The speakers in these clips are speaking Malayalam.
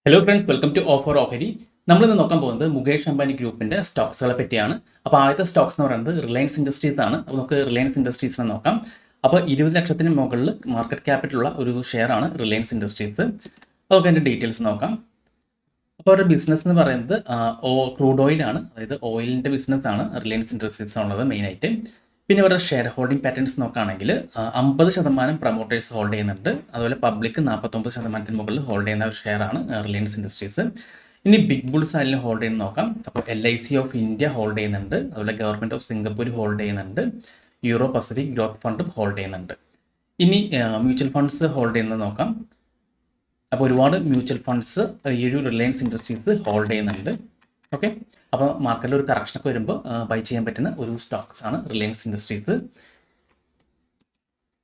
Hello friends, welcome to offer ഓഹരി. നമ്മളിന്ന് നോക്കാൻ പോകുന്നത് മുകേഷ് അംബാനി ഗ്രൂപ്പിന്റെ സ്റ്റോക്സുകളെ പറ്റിയാണ്. അപ്പോൾ ആദ്യത്തെ സ്റ്റോക്സ് എന്ന് പറയുന്നത് റിലയൻസ് ഇൻഡസ്ട്രീസ് ആണ്. അപ്പോൾ നമുക്ക് റിലയൻസ് ഇൻഡസ്ട്രീസിനെ നോക്കാം. അപ്പോൾ 20 ലക്ഷത്തിന് മുകളിൽ മാർക്കറ്റ് ക്യാപിറ്റലുള്ള ഒരു ഷെയർ ആണ് റിലയൻസ് ഇൻഡസ്ട്രീസ്. അപ്പോൾ അതിൻ്റെ ഡീറ്റെയിൽസ് നോക്കാം. അപ്പോൾ അവരുടെ ബിസിനസ് എന്ന് പറയുന്നത് ക്രൂഡ് ഓയിലാണ്, അതായത് ഓയിലിൻ്റെ ബിസിനസ്സാണ് റിലയൻസ് ഇൻഡസ്ട്രീസ് ഉള്ളത് മെയിനായിട്ട്. പിന്നെ അവരുടെ ഷെയർ ഹോൾഡിംഗ് പാറ്റേൺസ് നോക്കുകയാണെങ്കിൽ 50% പ്രൊമോട്ടേഴ്സ് ഹോൾഡ് ചെയ്യുന്നുണ്ട്. അതുപോലെ പബ്ലിക് 49% മുകളിൽ ഹോൾഡ് ചെയ്യുന്ന ഒരു ഷെയറാണ് റിലയൻസ് ഇൻഡസ്ട്രീസ്. ഇനി ബിഗ് ബുൾസ് ആയാലും ഹോൾഡ് ചെയ്യുന്ന നോക്കാം. അപ്പോൾ LIC ഓഫ് ഇന്ത്യ ഹോൾഡ് ചെയ്യുന്നുണ്ട്. അതുപോലെ ഗവൺമെൻറ് ഓഫ് സിംഗപ്പൂർ ഹോൾഡ് ചെയ്യുന്നുണ്ട്. യൂറോ പസഫിക് ഗ്രോത്ത് ഫണ്ടും ഹോൾഡ് ചെയ്യുന്നുണ്ട്. ഇനി മ്യൂച്വൽ ഫണ്ട്സ് ഹോൾഡ് ചെയ്യുന്നത് നോക്കാം. അപ്പോൾ ഒരുപാട് മ്യൂച്വൽ ഫണ്ട്സ് ഈ ഒരു റിലയൻസ് ഇൻഡസ്ട്രീസ് ഹോൾഡ് ചെയ്യുന്നുണ്ട്. ഓക്കെ, അപ്പോൾ മാർക്കറ്റിൽ ഒരു കറക്ഷനൊക്കെ വരുമ്പോൾ ബൈ ചെയ്യാൻ പറ്റുന്ന ഒരു സ്റ്റോക്സ് ആണ് റിലയൻസ് ഇൻഡസ്ട്രീസ്.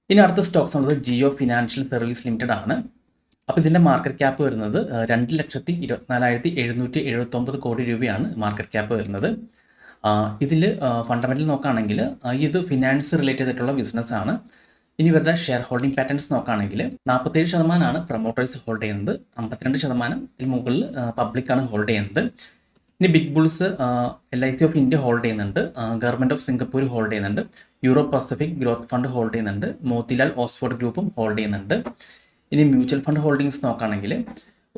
ഇനി അടുത്ത സ്റ്റോക്സ് ഉള്ളത് ജിയോ ഫിനാൻഷ്യൽ സർവീസ് ലിമിറ്റഡ് ആണ്. അപ്പോൾ ഇതിൻ്റെ മാർക്കറ്റ് ക്യാപ്പ് വരുന്നത് 2,24,779 കോടി രൂപയാണ് മാർക്കറ്റ് ക്യാപ്പ് വരുന്നത്. ഇതിൽ ഫണ്ടമെൻ്റൽ നോക്കുകയാണെങ്കിൽ ഇത് ഫിനാൻസ് റിലേറ്റഡ് ആയിട്ടുള്ള ബിസിനസ്സാണ്. ഇനി ഇവരുടെ ഷെയർ ഹോൾഡിംഗ് പാറ്റേൺസ് നോക്കുകയാണെങ്കിൽ 47% പ്രൊമോട്ടേഴ്സ് ഹോൾഡ് ചെയ്യുന്നത്, 52% ഇതിന് മുകളിൽ പബ്ലിക്കാണ് ഹോൾഡ് ചെയ്യുന്നത്. ഇനി big bulls LIC of India hold ചെയ്യുന്നുണ്ട്. ഗവൺമെൻറ് ഓഫ് സിംഗപ്പൂർ ഹോൾഡ് ചെയ്യുന്നുണ്ട്. Euro Pacific growth fund hold ചെയ്യുന്നുണ്ട്. മോത്തിലാൽ ഓസ്ഫോർഡ് ഗ്രൂപ്പും ഹോൾഡ് ചെയ്യുന്നുണ്ട്. ഇനി മ്യൂച്വൽ ഫണ്ട് ഹോൾഡിങ്സ് നോക്കുകയാണെങ്കിൽ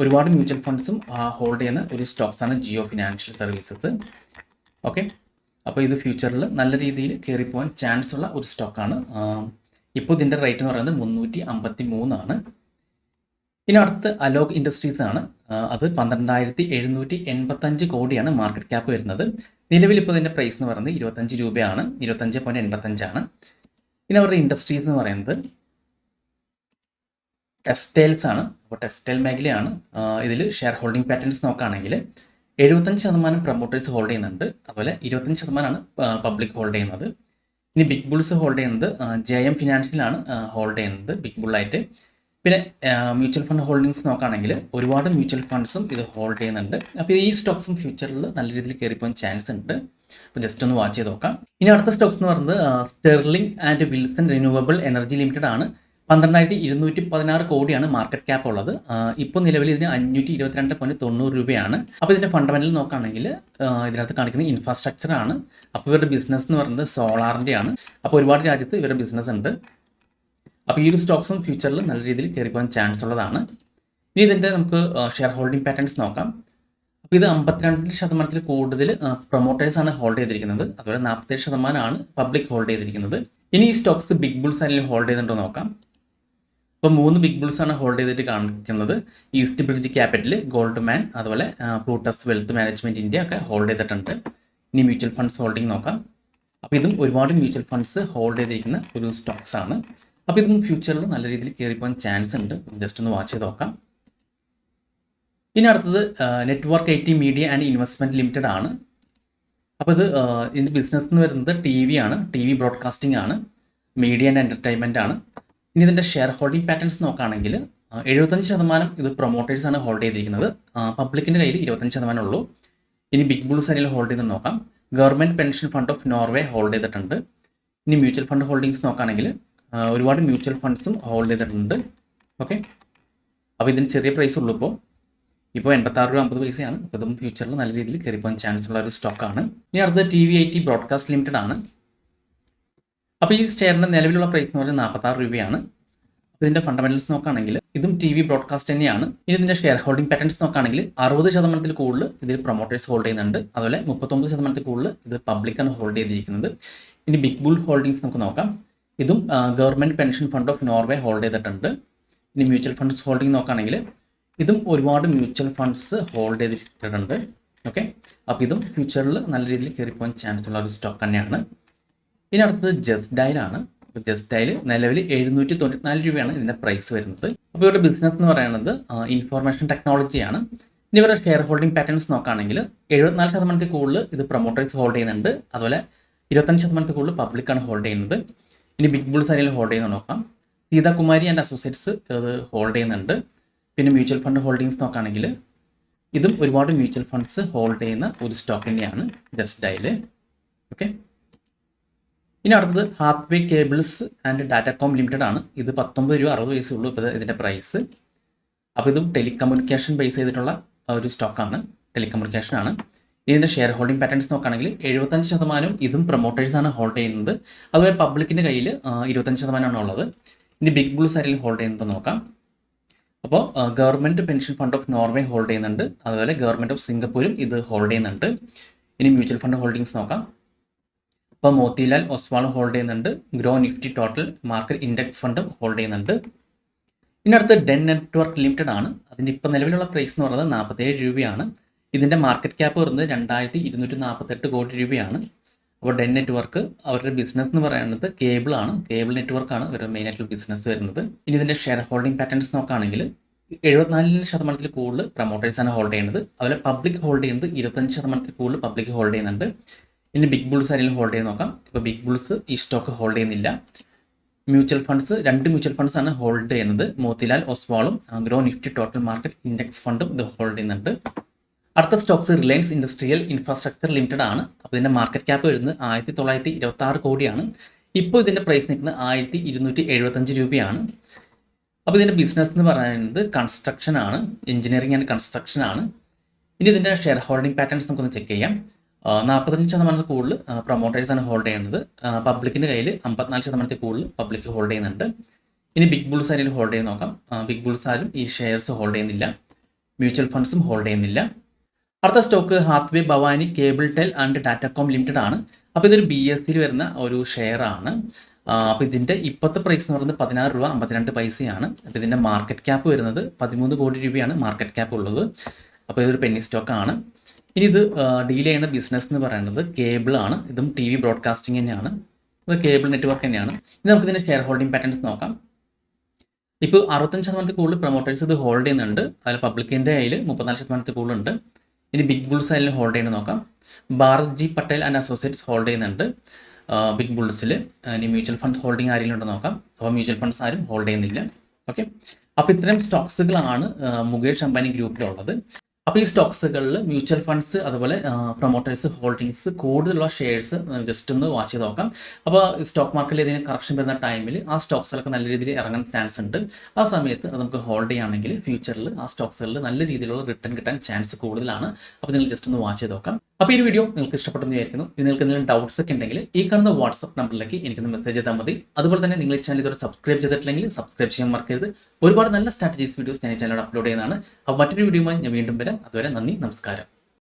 ഒരുപാട് മ്യൂച്വൽ ഫണ്ട്സും ഹോൾഡ് ചെയ്യുന്ന ഒരു സ്റ്റോക്സാണ് ജിയോ ഫിനാൻഷ്യൽ സർവീസസ്. ഓക്കെ, അപ്പോൾ ഇത് ഫ്യൂച്ചറിൽ നല്ല രീതിയിൽ കയറിപ്പോകാൻ ചാൻസ് ഉള്ള ഒരു സ്റ്റോക്കാണ്. ഇപ്പോൾ ഇതിൻ്റെ റേറ്റ് എന്ന് പറയുന്നത് 353 ആണ്. ഇനി അടുത്ത് അലോക് ഇൻഡസ്ട്രീസ് ആണ്. അത് 12,785 കോടിയാണ് മാർക്കറ്റ് ക്യാപ്പ് വരുന്നത്. നിലവിൽ ഇപ്പോൾ ഇതിൻ്റെ പ്രൈസ് എന്ന് പറയുന്നത് 25 രൂപയാണ്, 25.85 ആണ്. ഇനി അവരുടെ ഇൻഡസ്ട്രീസ് എന്ന് പറയുന്നത് ടെക്സ്റ്റൈൽസ് ആണ്. അപ്പോൾ ടെക്സ്റ്റൈൽ മേഖലയാണ്. ഇതിൽ ഷെയർ ഹോൾഡിംഗ് പാറ്റേൺസ് നോക്കുകയാണെങ്കിൽ 75% പ്രൊമോട്ടേഴ്സ് ഹോൾഡ് ചെയ്യുന്നുണ്ട്. അതുപോലെ 25%ആണ് പബ്ലിക് ഹോൾഡ് ചെയ്യുന്നത്. ഇനി ബിഗ് ബുൾസ് ഹോൾഡ് ചെയ്യുന്നത് JM ഫിനാൻഷ്യലാണ് ഹോൾഡ് ചെയ്യുന്നത് ബിഗ് ബുള്ളായിട്ട്. പിന്നെ മ്യൂച്വൽ ഫണ്ട് ഹോൾഡിങ്സ് നോക്കുകയാണെങ്കിൽ ഒരുപാട് മ്യൂച്വൽ ഫണ്ട്സും ഇത് ഹോൾഡ് ചെയ്യുന്നുണ്ട്. അപ്പോൾ ഈ സ്റ്റോക്സും ഫ്യൂച്ചറിൽ നല്ല രീതിയിൽ കയറിപ്പോകാൻ ചാൻസ് ഉണ്ട്. അപ്പോൾ ജസ്റ്റ് ഒന്ന് വാച്ച് ചെയ്ത് നോക്കാം. ഇനി അടുത്ത സ്റ്റോക്സ് എന്ന് പറയുന്നത് Sterling and Wilson renewable energy limited ആണ്. 12,216 കോടിയാണ് മാർക്കറ്റ് ക്യാപ്പ് ഉള്ളത്. ഇപ്പോൾ നിലവിൽ ഇതിന് 522.90 രൂപയാണ്. അപ്പോൾ ഇതിൻ്റെ ഫണ്ടമെൻ്റൽ നോക്കുകയാണെങ്കിൽ ഇതിനകത്ത് കാണിക്കുന്ന ഇൻഫ്രാസ്ട്രക്ചർ ആണ്. അപ്പോൾ ഇവരുടെ ബിസിനസ് എന്ന് പറയുന്നത് സോളാറിൻ്റെ ആണ്. അപ്പോൾ ഒരുപാട് രാജ്യത്ത് ഇവരുടെ ബിസിനസ് ഉണ്ട്. അപ്പോൾ ഈ ഒരു സ്റ്റോക്സും ഫ്യൂച്ചറിൽ നല്ല രീതിയിൽ കയറിപ്പോകാൻ ചാൻസ് ഉള്ളതാണ്. ഇനി ഇതിൻ്റെ നമുക്ക് ഷെയർ ഹോൾഡിംഗ് പാറ്റേൺസ് നോക്കാം. അപ്പോൾ ഇത് 52% കൂടുതൽ പ്രൊമോട്ടേഴ്സാണ് ഹോൾഡ് ചെയ്തിരിക്കുന്നത്. അതുപോലെ 47% പബ്ലിക് ഹോൾഡ് ചെയ്തിരിക്കുന്നത്. ഇനി ഈ സ്റ്റോക്സ് ബിഗ് ബുൾസ് ആണെങ്കിലും ഹോൾഡ് ചെയ്തിട്ടുണ്ടോ നോക്കാം. അപ്പോൾ 3 ബിഗ് ബുൾസാണ് ഹോൾഡ് ചെയ്തിട്ട് കാണിക്കുന്നത്. ഈസ്റ്റ് ബ്രിഡ്ജ് ക്യാപിറ്റൽ, ഗോൾഡ്മാൻ, അതുപോലെ പ്ലൂട്ടസ് വെൽത്ത് മാനേജ്മെൻറ്റ് ഇന്ത്യ ഒക്കെ ഹോൾഡ് ചെയ്തിട്ടുണ്ട്. ഇനി മ്യൂച്വൽ ഫണ്ട്സ് ഹോൾഡിംഗ് നോക്കാം. അപ്പോൾ ഇതും ഒരുപാട് മ്യൂച്വൽ ഫണ്ട്സ് ഹോൾഡ് ചെയ്തിരിക്കുന്ന ഒരു സ്റ്റോക്സ് ആണ്. അപ്പോൾ ഇതും ഫ്യൂച്ചറിൽ നല്ല രീതിയിൽ കയറിപ്പോകാൻ ചാൻസ് ഉണ്ട്. ജസ്റ്റ് ഒന്ന് വാച്ച് ചെയ്ത് നോക്കാം. ഇനി അടുത്തത് network 80 media and investment limited ആണ്. അപ്പോൾ ഇതിൻ്റെ ബിസിനസ് എന്ന് വരുന്നത് TV ആണ്, TV ബ്രോഡ്കാസ്റ്റിംഗ് ആണ്, മീഡിയ ആൻഡ് എൻ്റർടൈൻമെൻറ്റ് ആണ്. ഇനി ഇതിൻ്റെ ഷെയർ ഹോൾഡിംഗ് പാറ്റേൺസ് നോക്കുകയാണെങ്കിൽ 75% ഇത് പ്രൊമോട്ടേഴ്സാണ് ഹോൾഡ് ചെയ്തിരിക്കുന്നത്. പബ്ലിക്കിൻ്റെ കയ്യിൽ 25% ഉള്ളൂ. ഇനി ബിഗ് ബുൾസ് ആണെങ്കിലും ഹോൾഡ് ചെയ്ത് നോക്കാം. Government pension fund of Norway hold ചെയ്തിട്ടുണ്ട്. ഇനി മ്യൂച്വൽ ഫണ്ട് ഹോൾഡിങ്സ് നോക്കുകയാണെങ്കിൽ ഒരുപാട് മ്യൂച്വൽ ഫണ്ട്സും ഹോൾഡ് ചെയ്തിട്ടുണ്ട്. ഓക്കെ, അപ്പോൾ ഇതിന് ചെറിയ പ്രൈസ് ഉള്ളൂ. ഇപ്പോൾ 86.50 രൂപ. അപ്പോൾ ഇതും ഫ്യൂച്ചറിൽ നല്ല രീതിയിൽ കയറിപ്പോകാൻ ചാൻസ് ഉള്ള ഒരു സ്റ്റോക്കാണ്. ഇനി അടുത്ത TV80 ബ്രോഡ്കാസ്റ്റ് ലിമിറ്റഡ് ആണ്. അപ്പോൾ ഈ ഷെയറിൻ്റെ നിലവിലുള്ള പ്രൈസ് എന്ന് പറയുന്നത് 46 രൂപയാണ്. അപ്പോൾ ഇതിൻ്റെ ഫണ്ടമെൻ്റൽസ് നോക്കുകയാണെങ്കിൽ ഇതും TV ബ്രോഡ്കാസ്റ്റ് തന്നെയാണ്. ഇനി ഇതിൻ്റെ ഷെയർ ഹോൾഡിംഗ് പാറ്റേൺസ് നോക്കുകയാണെങ്കിൽ 60% കൂടുതൽ ഇതിൽ പ്രൊമോട്ടേഴ്സ് ഹോൾഡ് ചെയ്യുന്നുണ്ട്. അതുപോലെ 39% കൂടുതൽ ഇത് പബ്ലിക്കാണ് ഹോൾഡ് ചെയ്തിരിക്കുന്നത്. ഇനി ബിഗ് ബുൾ ഹോൾഡിങ്സ് നമുക്ക് നോക്കാം. ഇതും government pension fund of Norway hold ചെയ്തിട്ടുണ്ട്. ഇനി മ്യൂച്വൽ ഫണ്ട്സ് ഹോൾഡിംഗ് നോക്കുകയാണെങ്കിൽ ഇതും ഒരുപാട് മ്യൂച്വൽ ഫണ്ട്സ് ഹോൾഡ് ചെയ്തിട്ടുണ്ട്. ഓക്കെ, അപ്പോൾ ഇതും ഫ്യൂച്ചറിൽ നല്ല രീതിയിൽ കയറിപ്പോകാൻ ചാൻസ് ഉള്ള ഒരു സ്റ്റോക്ക് തന്നെയാണ്. ഇനി അടുത്തത് ജസ്റ്റ് ഡയൽ ആണ്. അപ്പോൾ ജസ്റ്റ് ഡയൽ നിലവിൽ 794 രൂപയാണ് ഇതിൻ്റെ പ്രൈസ് വരുന്നത്. അപ്പോൾ ഇവരുടെ ബിസിനസ് എന്ന് പറയുന്നത് ഇൻഫോർമേഷൻ ടെക്നോളജിയാണ്. ഇനി ഇവരുടെ ഷെയർ ഹോൾഡിംഗ് പാറ്റേൺസ് നോക്കുകയാണെങ്കിൽ 74% കൂടുതൽ ഇത് പ്രൊമോട്ടേഴ്സ് ഹോൾഡ് ചെയ്യുന്നുണ്ട്. അതുപോലെ 25% കൂടുതൽ പബ്ലിക്കാണ് ഹോൾഡ് ചെയ്യുന്നത്. ഇനി ബിഗ് ബുൾസ് ആരെങ്കിലും ഹോൾഡ് ചെയ്യുന്ന നോക്കാം. സീതാകുമാരി ആൻഡ് അസോസിയേറ്റ്സ് അത് ഹോൾഡ് ചെയ്യുന്നുണ്ട്. പിന്നെ മ്യൂച്വൽ ഫണ്ട് ഹോൾഡിങ്സ് നോക്കുകയാണെങ്കിൽ ഇതും ഒരുപാട് മ്യൂച്വൽ ഫണ്ട്സ് ഹോൾഡ് ചെയ്യുന്ന ഒരു സ്റ്റോക്ക് തന്നെയാണ് ജസ്റ്റ് ഡയൽ. ഓക്കെ, ഇനി അടുത്തത് Hathway cables and Datacom limited ആണ്. ഇത് 19 രൂപ 60 പൈസ ഉള്ളൂ ഇപ്പോൾ ഇതിൻ്റെ പ്രൈസ്. അപ്പോൾ ഇതും ടെലികമ്മ്യൂണിക്കേഷൻ ബേസ് ചെയ്തിട്ടുള്ള ഒരു സ്റ്റോക്കാണ്, ടെലികമ്മ്യൂണിക്കേഷനാണ്. ഇതിൻ്റെ ഷെയർ ഹോൾഡിംഗ് പാറ്റേൺസ് നോക്കുകയാണെങ്കിൽ 75% ഇതും പ്രൊമോട്ടേഴ്സാണ് ഹോൾഡ് ചെയ്യുന്നത്. അതുപോലെ പബ്ലിക്കിൻ്റെ കയ്യിൽ 25% ഉള്ളത്. ഇനി ബിഗ് ബുൾസ് ആരെങ്കിലും ഹോൾഡ് ചെയ്യുന്നത് നോക്കാം. അപ്പോൾ government pension fund of Norway hold ചെയ്യുന്നുണ്ട്. അതുപോലെ ഗവൺമെൻറ് ഓഫ് സിംഗപ്പൂരും ഇത് ഹോൾഡ് ചെയ്യുന്നുണ്ട്. ഇനി മ്യൂച്വൽ ഫണ്ട് ഹോൾഡിങ്സ് നോക്കാം. അപ്പോൾ മോത്തിലാൽ ഒസ്വാൾ ഹോൾഡ് ചെയ്യുന്നുണ്ട്. Grow Nifty total market index ഫണ്ടും ഹോൾഡ് ചെയ്യുന്നുണ്ട്. ഇനി അടുത്ത് ഡെൻ നെറ്റ്വർക്ക് ലിമിറ്റഡ് ആണ്. അതിൻ്റെ ഇപ്പോൾ നിലവിലുള്ള പ്രൈസ് എന്ന് പറയുന്നത് 47 രൂപയാണ്. ഇതിൻ്റെ മാർക്കറ്റ് ക്യാപ്പ് വരുന്നത് 2248 കോടി രൂപയാണ്. അപ്പോൾ ഡെൻ നെറ്റ്വർക്ക് അവരുടെ ബിസിനസ് എന്ന് പറയുന്നത് കേബിളാണ്, കേബിൾ നെറ്റ്വർക്കാണ് ഇവരുടെ മെയിനായിട്ടുള്ള ബിസിനസ് വരുന്നത്. ഇനി ഇതിൻ്റെ ഷെയർ ഹോൾഡിംഗ് പാറ്റേൺസ് നോക്കുകയാണെങ്കിൽ 74% കൂടുതൽ പ്രൊമോട്ടേഴ്സാണ് ഹോൾഡ് ചെയ്യുന്നത്. അതുപോലെ പബ്ലിക് ഹോൾഡ് ചെയ്യുന്നത് 25% കൂടുതൽ പബ്ലിക് ഹോൾഡ് ചെയ്യുന്നുണ്ട്. ഇനി ബിഗ് ബുൾസ് ആരെങ്കിലും ഹോൾഡ് ചെയ്ത് നോക്കാം. ഇപ്പോൾ ബിഗ് ബുൾസ് ഈ സ്റ്റോക്ക് ഹോൾഡ് ചെയ്യുന്നില്ല. മ്യൂച്വൽ ഫണ്ട്സ് 2 മ്യൂച്വൽ ഫണ്ട്സാണ് ഹോൾഡ് ചെയ്യുന്നത്. മോത്തിലാൽ ഒസ്വാളും Groww Nifty total market index ഫണ്ടും ഇത് ഹോൾഡ് ചെയ്യുന്നുണ്ട്. അടുത്ത stocks Reliance industrial infrastructure limited ആണ്. അപ്പോൾ ഇതിൻ്റെ മാർക്കറ്റ് ക്യാപ്പ് വരുന്നത് 1926 കോടിയാണ്. ഇപ്പോൾ ഇതിൻ്റെ പ്രൈസ് നിൽക്കുന്നത് 1275 രൂപയാണ്. അപ്പോൾ ഇതിൻ്റെ ബിസിനസ് എന്ന് പറയുന്നത് കൺസ്ട്രക്ഷൻ ആണ്, എഞ്ചിനീയറിംഗ് ആൻഡ് കൺസ്ട്രക്ഷൻ ആണ്. ഇനി ഇതിൻ്റെ ഷെയർ ഹോൾഡിംഗ് പാറ്റേൺസ് നമുക്കൊന്ന് ചെക്ക് ചെയ്യാം. 45% കൂടുതൽ പ്രൊമോട്ടേഴ്സാണ് ഹോൾഡ് ചെയ്യുന്നത്. പബ്ലിക്കിൻ്റെ കയ്യിൽ 54% കൂടുതൽ പബ്ലിക് ഹോൾഡ് ചെയ്യുന്നുണ്ട്. ഇനി ബിഗ് ബുൾസ് ആരും ഹോൾഡ് ചെയ്ത് നോക്കാം. ബിഗ് ബുൾസ് ആരും ഈ ഷെയർസ് ഹോൾഡ് ചെയ്യുന്നില്ല. മ്യൂച്വൽ ഫണ്ട്സും ഹോൾഡ് ചെയ്യുന്നില്ല. അടുത്ത stock Hathway Bhavani cable tell and Datacom limited ആണ്. അപ്പോൾ ഇതൊരു BSEയിൽ വരുന്ന ഒരു ഷെയർ ആണ്. അപ്പോൾ ഇതിൻ്റെ ഇപ്പോഴത്തെ പ്രൈസ് എന്ന് പറയുന്നത് 16 രൂപ 52 പൈസയാണ്. അപ്പോൾ ഇതിൻ്റെ മാർക്കറ്റ് ക്യാപ്പ് വരുന്നത് 13 കോടി രൂപയാണ് മാർക്കറ്റ് ക്യാപ്പ് ഉള്ളത്. അപ്പോൾ ഇതൊരു പെന്നി സ്റ്റോക്കാണ്. ഇനി ഇത് ഡീൽ ചെയ്യുന്ന ബിസിനസ് എന്ന് പറയുന്നത് കേബിളാണ്. ഇതും TV ബ്രോഡ്കാസ്റ്റിംഗ് തന്നെയാണ്. ഇത് കേബിൾ നെറ്റ്വർക്ക് തന്നെയാണ്. ഇനി നമുക്ക് ഇതിൻ്റെ ഷെയർ ഹോൾഡിംഗ് പാറ്റേൺസ് നോക്കാം. ഇപ്പോൾ 65% കൂടുതൽ പ്രൊമോട്ടേഴ്സ് ഇത് ഹോൾഡ് ചെയ്യുന്നുണ്ട്. അതിൽ പബ്ലിക്കിൻ്റെ കയ്യിൽ 34% കൂടുതലുണ്ട്. ഇനി ബിഗ് ബുൾസ് അതിൽ ഹോൾഡ് ചെയ്യുന്നത് നോക്കാം. Bharat G Patel and associates hold ചെയ്യുന്നുണ്ട് ബിഗ് ബുൾസിൽ. ഇനി മ്യൂച്വൽ ഫണ്ട് ഹോൾഡിംഗ് ആരെങ്കിലും ഉണ്ടെന്ന് നോക്കാം. അപ്പോൾ മ്യൂച്വൽ ഫണ്ട്സ് ആരും ഹോൾഡ് ചെയ്യുന്നില്ല. ഓക്കെ, അപ്പോൾ ഇത്രയും സ്റ്റോക്സുകളാണ് മുകേഷ് അംബാനി ഗ്രൂപ്പിലുള്ളത്. അപ്പോൾ ഈ സ്റ്റോക്സുകളിൽ മ്യൂച്വൽ ഫണ്ട്സ് അതുപോലെ പ്രൊമോട്ടേഴ്സ് ഹോൾഡിങ്സ് കൂടുതലുള്ള ഷെയർസ് ജസ്റ്റ് ഒന്ന് വാച്ച് ചെയ്ത് നോക്കാം. അപ്പോൾ സ്റ്റോക്ക് മാർക്കറ്റിൽ ഏതെങ്കിലും കറക്ഷൻ വരുന്ന ടൈമിൽ ആ സ്റ്റോക്സിലൊക്കെ നല്ല രീതിയിൽ ഇറങ്ങാൻ ചാൻസ് ഉണ്ട്. ആ സമയത്ത് അത് നമുക്ക് ഹോൾഡ് ചെയ്യുകയാണെങ്കിൽ ഫ്യൂച്ചറിൽ ആ സ്റ്റോക്സുകളിൽ നല്ല രീതിയിലുള്ള റിട്ടേൺ കിട്ടാൻ ചാൻസ് കൂടുതലാണ്. അപ്പോൾ നിങ്ങൾ ജസ്റ്റ് ഒന്ന് വാച്ച് ചെയ്ത് നോക്കാം. അപ്പോൾ ഈ ഒരു വീഡിയോ നിങ്ങൾക്ക് ഇഷ്ടപ്പെട്ടെന്ന് വിചാരിക്കുന്നു. നിങ്ങൾക്ക് എന്തെങ്കിലും ഡൗട്ട്സ് ഒക്കെ ഉണ്ടെങ്കിൽ ഈ കാണുന്ന വാട്സ്ആപ്പ് നമ്പറിലേക്ക് എനിക്കൊന്ന് മെസ്സേജ് ചെയ്താൽ മതി. അതുപോലെ തന്നെ നിങ്ങൾ ഈ ചാനൽ ഇതുവരെ സബ്സ്ക്രൈബ് ചെയ്തിട്ടില്ലെങ്കിൽ സബ്സ്ക്രൈബ് ചെയ്യാൻ മറക്കരുത്. ഒരുപാട് നല്ല സ്ട്രാറ്റജീസ് വീഡിയോസ് ഞാൻ ഈ ചാനലിൽ അപ്ലോഡ് ചെയ്യുന്നതാണ്. അപ്പോൾ മറ്റൊരു വീഡിയോയുമായി ഞാൻ വീണ്ടും വരാം. അതുവരെ നന്ദി, നമസ്കാരം.